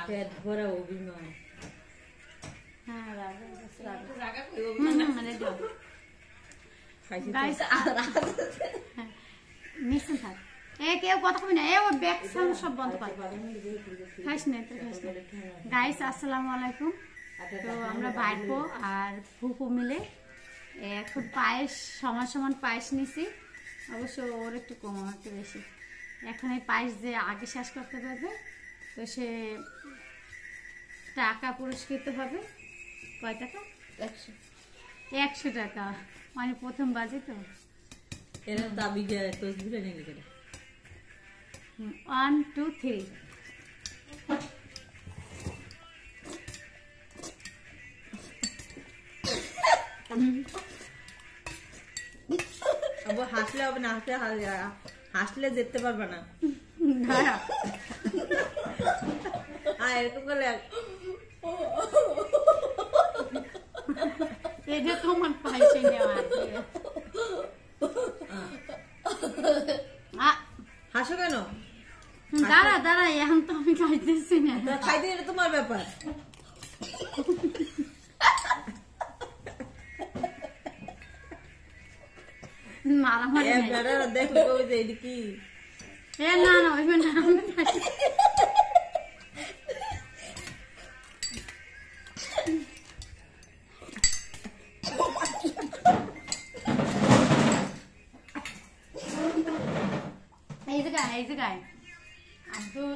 পেট ভরা অভিমান। কেউ কথা কবি না, ব্যাগ সাউন্ড সব বন্ধ কর, খাইস না খাইস না। গাইস আসসালামু আলাইকুম। তো আমরা বাইরবো আর ফুফু মিলে এখন পায়েস সমান সমান পায়েস নিছি, অবশ্য ওর একটু কম আমার একটু বেশি। এখন এই পায়েস যে আগে শেষ করতে পারবে তো সে টাকা পুরস্কৃত হবে। কয় টাকা? 100 টাকা, মানে প্রথম বাজে তো। এরা দাবি যায় তসবিরে নিয়ে গেলে 1 2 3 अब হাসলে হবে না, হাসলে যেতে পারবে না। এরকম করলে এটা তোমার পাইছে নেওয়া হাসো কেন? দাঁড়া দাঁড়া, এখন তো আমি খাইতেছি না। খাইতে এটা তোমার ব্যাপার। মারামারি দেখো কি না না ওইবে না। এই জায়গায় আব্দুল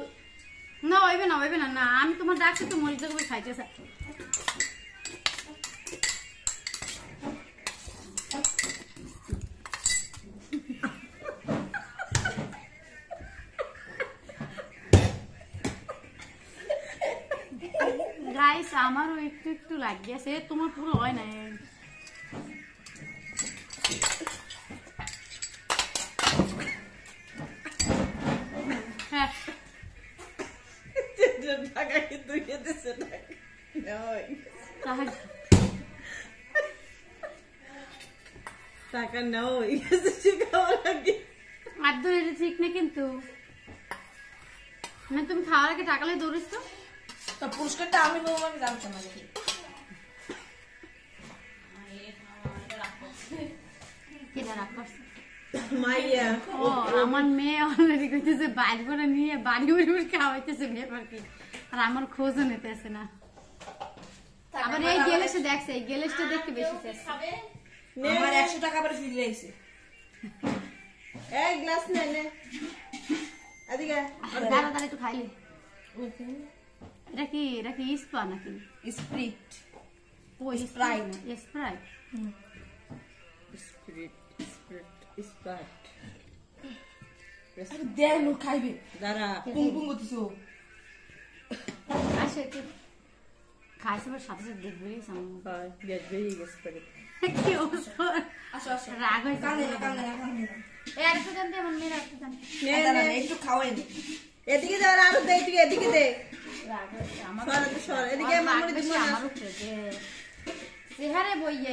না ওইবে না ওইবে না, না আমি তোমার ডাকছি তো মরিচ করে খাইতেছে। গাইস আমারও একটু একটু লাগিয়েছে, তোমার পুরো হয় না। টাকা নাও আদৌ এটা ঠিক না, কিন্তু না তুমি খাওয়ার আগে টাকা লাই দৌড়িস তো পুরস্কারটা আমি নেবো, আমি জানতাম না। আমার মেয়ে অলরেডি কইতেছে বাইরে করে নিয়ে বাড়ি বাড়ি খাওয়াইতেছে ব্যাপার কি, আর আমার খোঁজও নিতেছে না। আবার এই গেলেসে দেখছে, এই গেলেসটা দেখতে বেশি চাইছে। আমার 100 টাকা আবার ফ্রি দিয়েছে। এই গ্লাস নে নে এদিকে দাঁড়া দাঁড়া একটু খাইলে। এটা কি স্পা নাকি স্প্রিট? ও স্প্রাইট না, স্প্রাইট স্পিরিট স্প্রাইট দেন ও খাইবে। দাঁড়া পুং পুং করতেছো। আসে একটু খাইছে সাথে সাথে দেখবেই সামনে গ্যাস বেরিয়ে গেছে পরে। কি অবস্থা? আসো আসো, রাগ হইছে। কানে কানে কানে এই আরেকটু জান দে, আমার মেয়ের আরেকটু জান। নে নে একটু খাওয়াই দে। এদিকে যা, আর দে তুই এদিকে দে। রাগ হইছে আমার। সর এদিকে মামুনি দিমু না। আমার উপরে যে চেহারে বইয়ে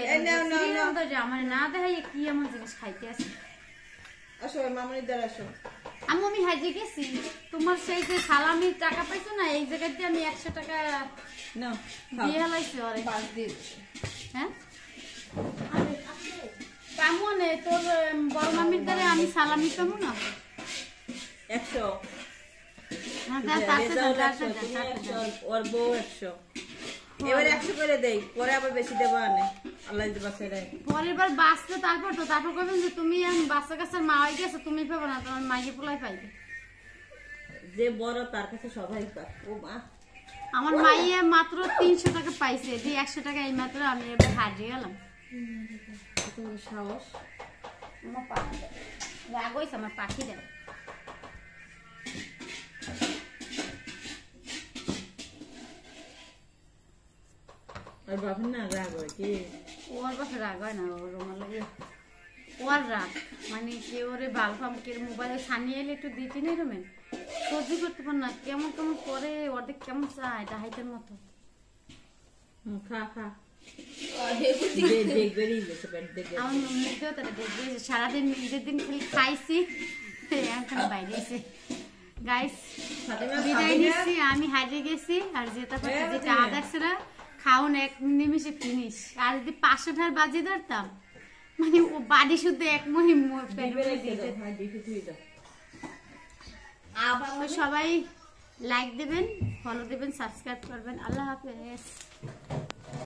আমার না দেখাই কি এমন জিনিস খাইতে আছে। আসো মামুনি দ্বার আসো। আমি হাজে গেছি, তোমার সেই যে সালামির টাকা পাইছো না, এই জায়গাতে আমি 100 টাকা নাও দিয়ে হালাইছি ওরে। বাস দিয়ে হ্যাঁ কেমন তোর বড় মামির দ্বারে আমি সালামি পাবো না? 100 ওর বউ 100, এবার 100 করে দেই, পরে আবার বেশি দেবো আনে আল্লাহ দিবা ছেড়ে। পরের বার বাঁচতে তারপর করবেন যে তুমি বাচ্চা কাছের মা হয়ে গেছে, তুমি পাবো না, তোমার মাইকে পোলাই পাইবে। যে বড় তার কাছে সবাই পায়। ও মা, আমার মাইয়া মাত্র 300 টাকা পাইছে, যে 100 টাকা এই মাত্র আমি এবার হারিয়ে গেলাম। সাহস আমার পাখি রাগ হয়েছে, আমার পাখি দেয়। আর বাপের না রাগ হয় কি? ওর বাপে রাগ হয় না, ওর আমার লাগে ওর রাগ মানে কি, ওরে বালফামকে মোবাইলে ছানিয়ে এলে একটু দিতি না রুমে, সহ্য করতে পার না, কেমন কেমন করে, ওদের কেমন চায় ডাহাইতের মতো। খা খা আমার মুখেও তারা দেখবে যে সারাদিন ঈদের দিন খালি খাইছি এখন বাইরে এসে গাইস বিদায় নিচ্ছি। আমি হারিয়ে গেছি আর যেটা যেটা দেখছিল খাওন এক নিমিষে ফিনিশ। আর যদি 500 টাকার বাজি ধরতাম মানে ও বাড়ি শুদ্ধ এক মহিম সবাই লাইক দেবেন, ফলো দেবেন, সাবস্ক্রাইব করবেন। আল্লাহ হাফেজ।